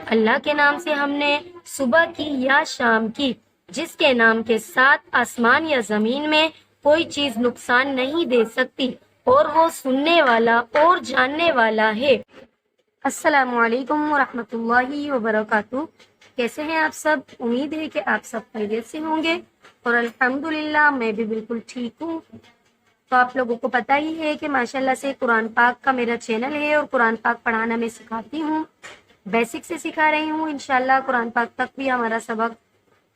اللہ کے نام سے ہم نے صبح کی یا شام کی، جس کے نام کے ساتھ آسمان یا زمین میں کوئی چیز نقصان نہیں دے سکتی، اور وہ سننے والا اور جاننے والا ہے۔ السلام علیکم ورحمۃ اللہ وبرکاتہ۔ کیسے ہیں آپ سب؟ امید ہے کہ آپ سب خیریت سے ہوں گے، اور الحمدللہ میں بھی بالکل ٹھیک ہوں۔ تو آپ لوگوں کو پتہ ہی ہے کہ ماشاءاللہ سے قرآن پاک کا میرا چینل ہے، اور قرآن پاک پڑھانا میں سکھاتی ہوں، بیسک سے سکھا رہی ہوں۔ انشاءاللہ قرآن پاک تک بھی ہمارا سبق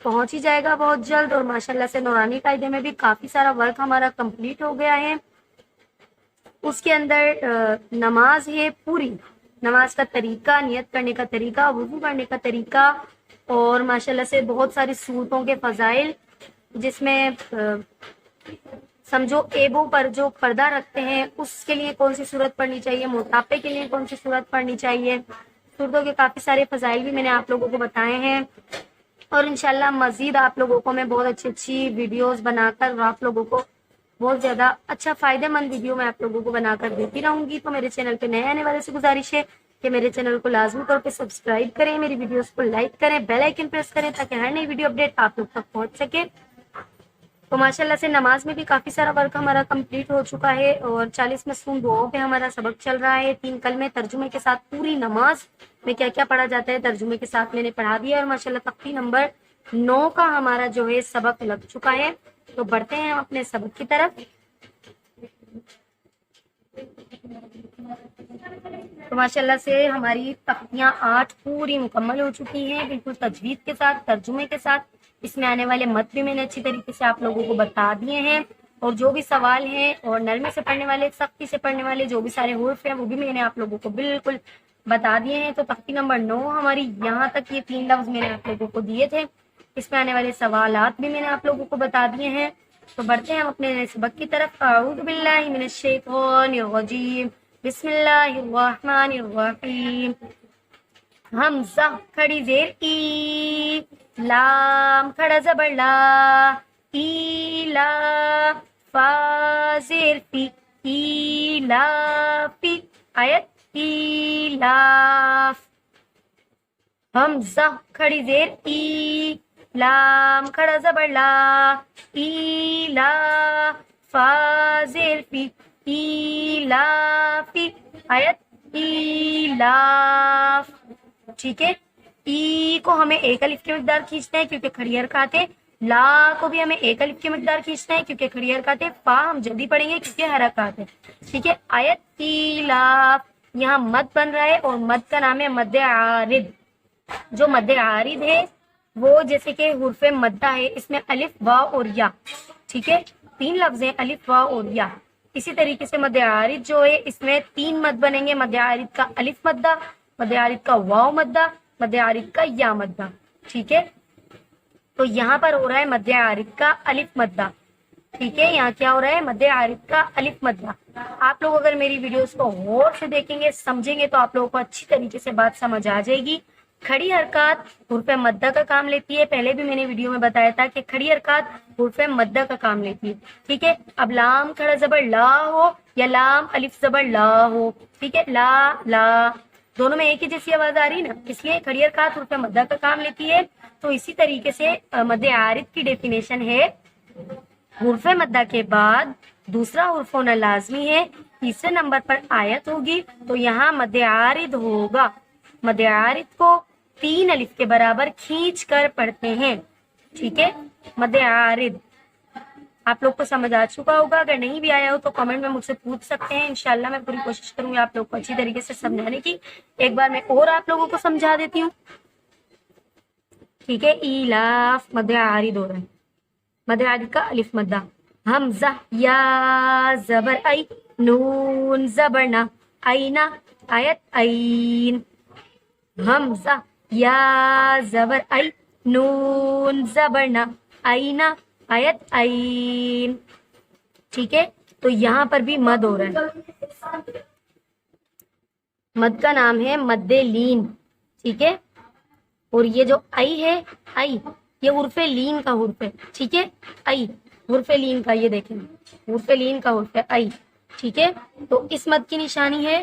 پہنچ ہی جائے گا بہت جلد، اور ماشاءاللہ سے نورانی قاعدے میں بھی کافی سارا ورک ہمارا کمپلیٹ ہو گیا ہے۔ اس کے اندر نماز ہے پوری، نماز کا طریقہ، نیت کرنے کا طریقہ، وضو کرنے کا طریقہ، اور ماشاءاللہ سے بہت ساری صورتوں کے فضائل، جس میں سمجھو ایبو پر جو پردہ رکھتے ہیں اس کے لیے کون سی صورت پڑھنی چاہیے، موٹاپے کے لیے کون سی صورت پڑھنی چاہیے، صورتوں کے کافی سارے فضائل بھی میں نے آپ لوگوں کو بتائے ہیں۔ اور انشاءاللہ مزید آپ لوگوں کو میں بہت اچھی اچھی ویڈیوز بنا کر آپ لوگوں کو بہت زیادہ اچھا فائدہ مند ویڈیو میں آپ لوگوں کو بنا کر دیتی رہوں گی۔ تو میرے چینل پہ نئے آنے والے سے گزارش ہے کہ میرے چینل کو لازمی طور پہ سبسکرائب کریں، میری ویڈیوز کو لائک کریں، بیل آئیکن پریس کریں تاکہ ہر نئی ویڈیو اپڈیٹ آپ لوگ تک پہنچ سکے۔ تو ماشاءاللہ سے نماز میں بھی کافی سارا ورک ہمارا کمپلیٹ ہو چکا ہے، اور 40 مصنون دعاؤں پہ ہمارا سبق چل رہا ہے، 3 کلمے ترجمے کے ساتھ پوری نماز میں کیا کیا پڑھا جاتا ہے ترجمے کے ساتھ میں نے پڑھا دیا، اور ماشاءاللہ تختی نمبر 9 کا ہمارا جو ہے سبق لگ چکا ہے۔ تو بڑھتے ہیں ہم اپنے سبق کی طرف۔ تو ماشاءاللہ سے ہماری تختیاں 8 پوری مکمل ہو چکی ہیں، بالکل تجوید کے ساتھ، ترجمے کے ساتھ۔ اس میں آنے والے مت بھی میں نے اچھی طریقے سے آپ لوگوں کو بتا دیے ہیں، اور جو بھی سوال ہیں اور نرمی سے پڑھنے والے، سختی سے پڑھنے والے جو بھی سارے حروف ہیں وہ بھی میں نے آپ لوگوں کو بالکل بتا دیے ہیں۔ تو تختی نمبر 9 ہماری یہاں تک یہ 3 لفظ میں نے آپ لوگوں کو دیے تھے، اس میں آنے والے سوالات بھی میں نے آپ لوگوں کو بتا دیے ہیں۔ تو بڑھتے ہیں ہم اپنے سبق کی طرف۔ اعوذ باللہ من الشیطان الرجیم، بسم اللہ الرحمن الرحیم۔ حمزہ کھڑی زیر ای، لام کھڑا زبر لا، ایلا، فا زیر فی، ایلافی، آیت ایلاف۔ حمزہ کھڑی زیر ای، لام کھڑا زبر لا، ایلا، فا زیر فی، ایلافی، آیت ایلاف۔ ٹھیک ہے، ای کو ہمیں ایک الف کی مقدار کھینچنا ہے کیونکہ کھڑی حرکات ہے، لا کو بھی ہمیں ایک الف کی مقدار کھینچنا ہے کیونکہ کھڑی حرکات ہے، فا ہم جلدی پڑھیں گے کیونکہ حرکات ہے۔ ٹھیک ہے، آیت ایلاف، یہاں مد بن رہا ہے، اور مد کا نام ہے مد عارض۔ جو مد عارض ہے وہ جیسے کہ حرف مدہ ہے، اس میں الف، واو اور یا، ٹھیک ہے، 3 لفظ ہیں، الف، واو اور یا۔ اسی طریقے سے مد عارض جو ہے اس میں 3 مد بنیں گے، مد عارض کا الف مدہ، مد عارض کا واو مدہ، مد عارض کا یا مدہ۔ ٹھیک ہے، تو یہاں پر ہو رہا ہے مد عارض کا الف مدہ۔ ٹھیک ہے، یہاں کیا ہو رہا ہے؟ مد عارض کا الف مدہ۔ آپ لوگ اگر میری ویڈیوز کو غور سے دیکھیں گے، سمجھیں گے، تو آپ لوگوں کو اچھی طریقے سے بات سمجھ آ جائے گی۔ کھڑی حرکات حرف مدہ کا کام لیتی ہے، پہلے بھی میں نے ویڈیو میں بتایا تھا کہ کھڑی حرکات حرف مدہ کا کام لیتی ہے۔ ٹھیک ہے، اب لام کھڑا زبر لا ہو یا لام الف زبر لا ہو، ٹھیک ہے، لا لا دونوں میں ایک ہی جیسی آواز آ رہی نا، اس لیے کھڑی حرکات حرف مدہ کا کام لیتی ہے۔ تو اسی طریقے سے مد عارض کی ڈیفینیشن ہے، حرف مدہ کے بعد دوسرا حرف ہونا لازمی ہے، تیسرے نمبر پر آیت ہوگی، تو یہاں مد عارض ہوگا۔ مد عارض کو 3 الف کے برابر کھینچ کر پڑھتے ہیں۔ ٹھیک ہے، مد عارض آپ لوگ کو سمجھ آ چکا ہوگا، اگر نہیں بھی آیا ہو تو کمنٹ میں مجھ سے پوچھ سکتے ہیں، انشاءاللہ میں پوری کوشش کروں گی آپ لوگ کو اچھی طریقے سے سمجھانے کی۔ ایک بار میں اور آپ لوگوں کو سمجھا دیتی ہوں۔ ٹھیک ہے، ایلاف مد عارض ہو رہا ہے، مد عارض کا الف مدہ۔ حمزہ یا زبر ای، نون زبر نا، اینا، آیت این۔ حمزہ یا زبر ای، نون زبر نا، اینا، آیت این۔ ٹھیک ہے، تو یہاں پر بھی مد ہو رہا ہے، مد کا نام ہے مد لین۔ ٹھیک ہے، اور یہ جو ای ہے، ای یہ حرف لین کا حرف ہے۔ ٹھیک ہے، ای حرف لین کا، یہ دیکھیں حرف لین کا حرف ہے ای۔ ٹھیک ہے، تو اس مد کی نشانی ہے